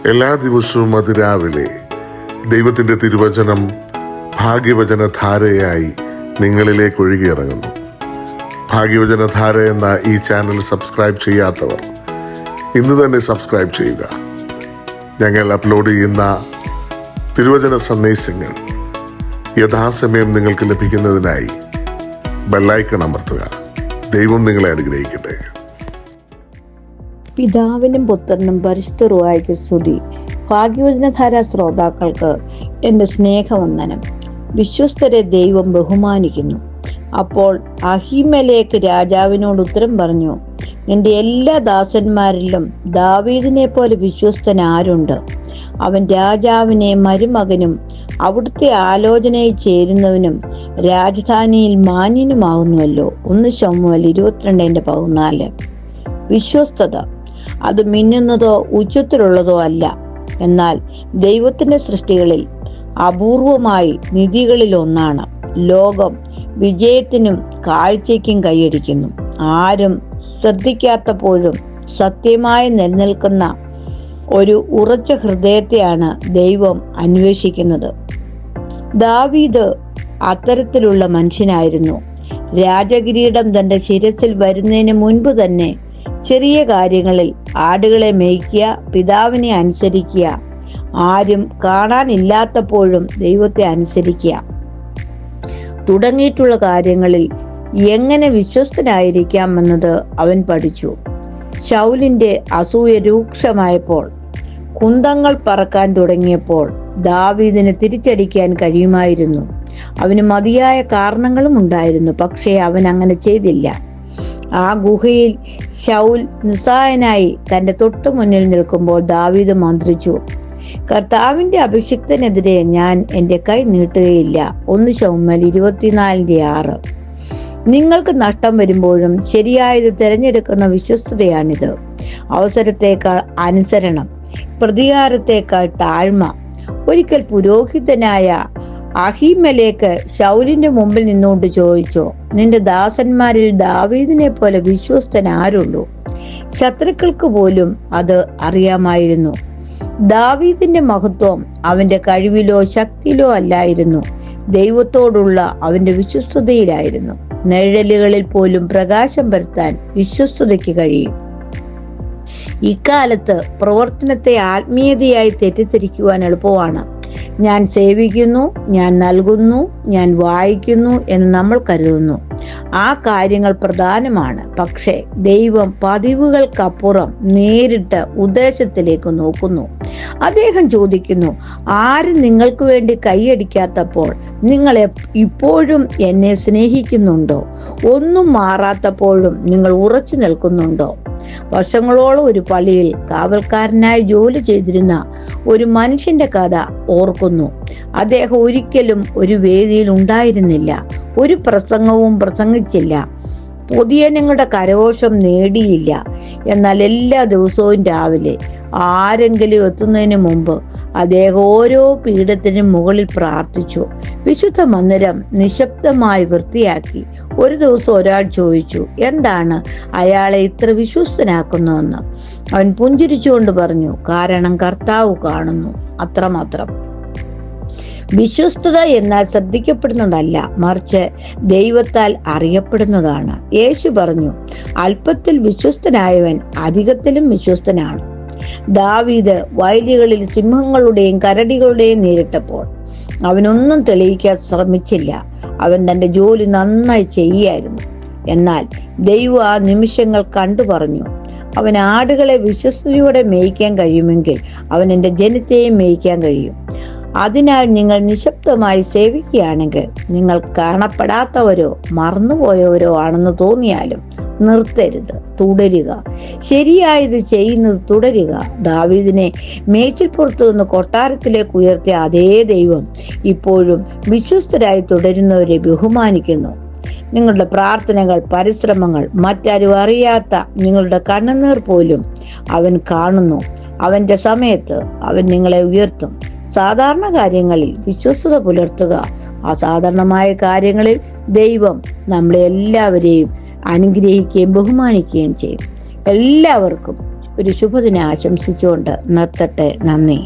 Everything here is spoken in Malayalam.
എല്ലാ ദിവസവും അതിരാവിലെ ദൈവത്തിൻ്റെ തിരുവചനം ഭാഗ്യവചനധാരയായി നിങ്ങളിലേക്ക് ഒഴുകിയിറങ്ങുന്നു. ഭാഗ്യവചനധാര എന്ന ഈ ചാനൽ സബ്സ്ക്രൈബ് ചെയ്യാത്തവർ ഇന്ന് തന്നെ സബ്സ്ക്രൈബ് ചെയ്യുക. ഞങ്ങൾ അപ്ലോഡ് ചെയ്യുന്ന തിരുവചന സന്ദേശങ്ങൾ യഥാസമയം നിങ്ങൾക്ക് ലഭിക്കുന്നതിനായി ബെല്ലൈക്കൺ അമർത്തുക. ദൈവം നിങ്ങളെ അനുഗ്രഹിക്കട്ടെ. പിതാവിനും പുത്രനും പരിശുദ്ധ റൂഹായ്ക്കും സ്തുതി. ഭാഗ്യവചനധാര ശ്രോതാക്കൾക്ക് എൻ്റെ സ്നേഹവന്ദനം. വിശ്വസ്തരെ ദൈവം ബഹുമാനിക്കുന്നു. അപ്പോൾ അഹീമേലെക്ക് രാജാവിനോട് ഉത്തരം പറഞ്ഞു, നിന്റെ എല്ലാ ദാസന്മാരിലും ദാവീദിനെ പോലെ വിശ്വസ്തൻ ആരുണ്ട്? അവൻ രാജാവിനെ മരുമകനും അവിടുത്തെ ആലോചനയിൽ ചേരുന്നവനും രാജധാനിയിൽ മാന്യനുമാകുന്നുവല്ലോ. 1 ശമൂവേൽ 22:14. വിശ്വസ്തത അത് മിന്നുന്നതോ ഉച്ചത്തിലുള്ളതോ അല്ല, എന്നാൽ ദൈവത്തിന്റെ സൃഷ്ടികളിൽ അപൂർവമായി നിധികളിൽ ഒന്നാണ്. ലോകം വിജയത്തിനും കാഴ്ചയ്ക്കും കൈയടിക്കുന്നു. ആരും ശ്രദ്ധിക്കാത്തപ്പോഴും സത്യമായി നിലനിൽക്കുന്ന ഒരു ഉറച്ച ഹൃദയത്തെയാണ് ദൈവം അന്വേഷിക്കുന്നത്. ദാവീദ് അത്തരത്തിലുള്ള മനുഷ്യനായിരുന്നു. രാജകിരീടം തന്റെ ശിരസിൽ വരുന്നതിന് മുൻപ് തന്നെ ചെറിയ കാര്യങ്ങളിൽ ആടുകളെ മേയ്ക്കുക, പിതാവിനെ അനുസരിക്കുക, ആരും കാണാനില്ലാത്തപ്പോഴും ദൈവത്തെ അനുസരിക്കുക തുടങ്ങിയിട്ടുള്ള കാര്യങ്ങളിൽ എങ്ങനെ വിശ്വസ്തനായിരിക്കാമെന്നത് അവൻ പഠിച്ചു. ശൗലിന്റെ അസൂയ രൂക്ഷമായപ്പോൾ, കുന്തങ്ങൾ പറക്കാൻ തുടങ്ങിയപ്പോൾ ദാവീദിന് തിരിച്ചടിക്കാൻ കഴിയുമായിരുന്നു. അവന് മതിയായ കാരണങ്ങളും ഉണ്ടായിരുന്നു. പക്ഷേ അവൻ അങ്ങനെ ചെയ്തില്ല. ആ ഗുഹയിൽ ശൗൽ നിസ്സഹായനായി തന്റെ തൊട്ടു മുന്നിൽ നിൽക്കുമ്പോൾ ദാവീദ് മന്ത്രിച്ചു, കർത്താവിന്റെ അഭിഷിക്തനെതിരെ ഞാൻ എൻ്റെ കൈ നീട്ടുകയില്ല. 1 ശമൂവേൽ 24:6. നിങ്ങൾക്ക് നഷ്ടം വരുമ്പോഴും ശരിയായത് തിരഞ്ഞെടുക്കുന്ന വിശ്വസ്തതയാണിത്. അവസരത്തേക്കാൾ അനുസരണം, പ്രതികാരത്തേക്കാൾ താഴ്മ. ഒരിക്കൽ പുരോഹിതനായ അഹീമേലെക്ക് ശൗലിന്റെ മുമ്പിൽ നിന്നുകൊണ്ട് ചോദിച്ചു, നിന്റെ ദാസന്മാരിൽ ദാവീദിനെ പോലെ വിശ്വസ്തൻ ആരുള്ളൂ? ശത്രുക്കൾക്ക് പോലും അത് അറിയാമായിരുന്നു. ദാവീദിന്റെ മഹത്വം അവന്റെ കഴിവിലോ ശക്തിയിലോ അല്ലായിരുന്നു, ദൈവത്തോടുള്ള അവന്റെ വിശ്വസ്തതയിലായിരുന്നു. നിഴലുകളിൽ പോലും പ്രകാശം വരുത്താൻ വിശ്വസ്തതയ്ക്ക് കഴിയും. ഇക്കാലത്ത് പ്രവർത്തനത്തെ ആത്മീയതയായി തെറ്റിദ്ധരിക്കുവാൻ എളുപ്പമാണ്. ഞാൻ സേവിക്കുന്നു, ഞാൻ നൽകുന്നു, ഞാൻ വായിക്കുന്നു എന്ന് നമ്മൾ കരുതുന്നു. ആ കാര്യങ്ങൾ പ്രധാനമാണ്. പക്ഷേ ദൈവം പതിവുകൾക്കപ്പുറം നേരിട്ട് ഉദ്ദേശത്തിലേക്ക് നോക്കുന്നു. അദ്ദേഹം ചോദിക്കുന്നു, ആരും നിങ്ങൾക്ക് വേണ്ടി കൈയടിക്കാത്തപ്പോൾ നിങ്ങൾ ഇപ്പോഴും എന്നെ സ്നേഹിക്കുന്നുണ്ടോ? ഒന്നും മാറാത്തപ്പോഴും നിങ്ങൾ ഉറച്ചു നിൽക്കുന്നുണ്ടോ? വർഷങ്ങളോളം ഒരു പള്ളിയിൽ കാവൽക്കാരനായി ജോലി ചെയ്തിരുന്ന ഒരു മനുഷ്യന്റെ കഥ ഓർക്കുന്നു. അദ്ദേഹം ഒരിക്കലും ഒരു വേദിയിൽ ഉണ്ടായിരുന്നില്ല, ഒരു പ്രസംഗവും പ്രസംഗിച്ചില്ല, പൊതുജനങ്ങളുടെ കരഘോഷം നേടിയില്ല. എന്നാൽ എല്ലാ ദിവസവും രാവിലെ ആരെങ്കിലും എത്തുന്നതിന് മുമ്പ് അദ്ദേഹം ഓരോ പീഠത്തിനും മുകളിൽ പ്രാർത്ഥിച്ചു. വിശുദ്ധ മന്ദിരം നിശബ്ദമായി വൃത്തിയാക്കി. ഒരു ദിവസം ഒരാൾ ചോദിച്ചു, എന്താണ് അയാളെ ഇത്ര വിശ്വസ്തനാക്കുന്നതെന്ന്. അവൻ പുഞ്ചിരിച്ചുകൊണ്ട് പറഞ്ഞു, കാരണം കർത്താവ് കാണുന്നു, അത്രമാത്രം. വിശ്വസ്തത എന്നാൽ ശ്രദ്ധിക്കപ്പെടുന്നതല്ല, മറിച്ച് ദൈവത്താൽ അറിയപ്പെടുന്നതാണ്. യേശു പറഞ്ഞു, അല്പത്തിൽ വിശ്വസ്തനായവൻ അധികത്തിലും വിശ്വസ്തനാണ്. ദാവീദ് വയലുകളിൽ സിംഹങ്ങളുടെയും കരടികളുടെയും നേരിട്ടപ്പോൾ അവനൊന്നും തെളിയിക്കാൻ ശ്രമിച്ചില്ല. അവൻ തന്റെ ജോലി നന്നായി ചെയ്യായിരുന്നു. എന്നാൽ ദൈവം ആ നിമിഷങ്ങൾ കണ്ടു പറഞ്ഞു, അവൻ ആടുകളെ വിശ്വസ്തയോടെ മേയ്ക്കാൻ കഴിയുമെങ്കിൽ അവൻ എൻ്റെ ജനത്തെയും മേയ്ക്കാൻ കഴിയും. അതിനാൽ നിങ്ങൾ നിശബ്ദമായി സേവിക്കുകയാണെങ്കിൽ നിങ്ങൾ കാണപ്പെടാത്തവരോ മറന്നുപോയവരോ ആണെന്ന് തോന്നിയാലും നിർത്തരുത്, തുടരുക. ശരിയായത് ചെയ്യുന്നത് തുടരുക. ദാവീദിനെ മേച്ചിൽപ്പുറത്തു നിന്ന് കൊട്ടാരത്തിലേക്ക് ഉയർത്തിയ അതേ ദൈവം ഇപ്പോഴും വിശ്വസ്തരായി തുടരുന്നവരെ ബഹുമാനിക്കുന്നു. നിങ്ങളുടെ പ്രാർത്ഥനകൾ, പരിശ്രമങ്ങൾ, മറ്റാരും അറിയാത്ത നിങ്ങളുടെ കണ്ണുനീർ പോലും അവൻ കാണുന്നു. അവന്റെ സമയത്ത് അവൻ നിങ്ങളെ ഉയർത്തും. സാധാരണ കാര്യങ്ങളിൽ വിശ്വസ്തത പുലർത്തുക. അസാധാരണമായ കാര്യങ്ങളിൽ ദൈവം നമ്മളെ എല്ലാവരെയും അനുഗ്രഹിക്കുകയും ബഹുമാനിക്കുകയും ചെയ്യും. എല്ലാവർക്കും ഒരു ശുഭദിനം ആശംസിച്ചുകൊണ്ട് നിർത്തട്ടെ. നന്ദി.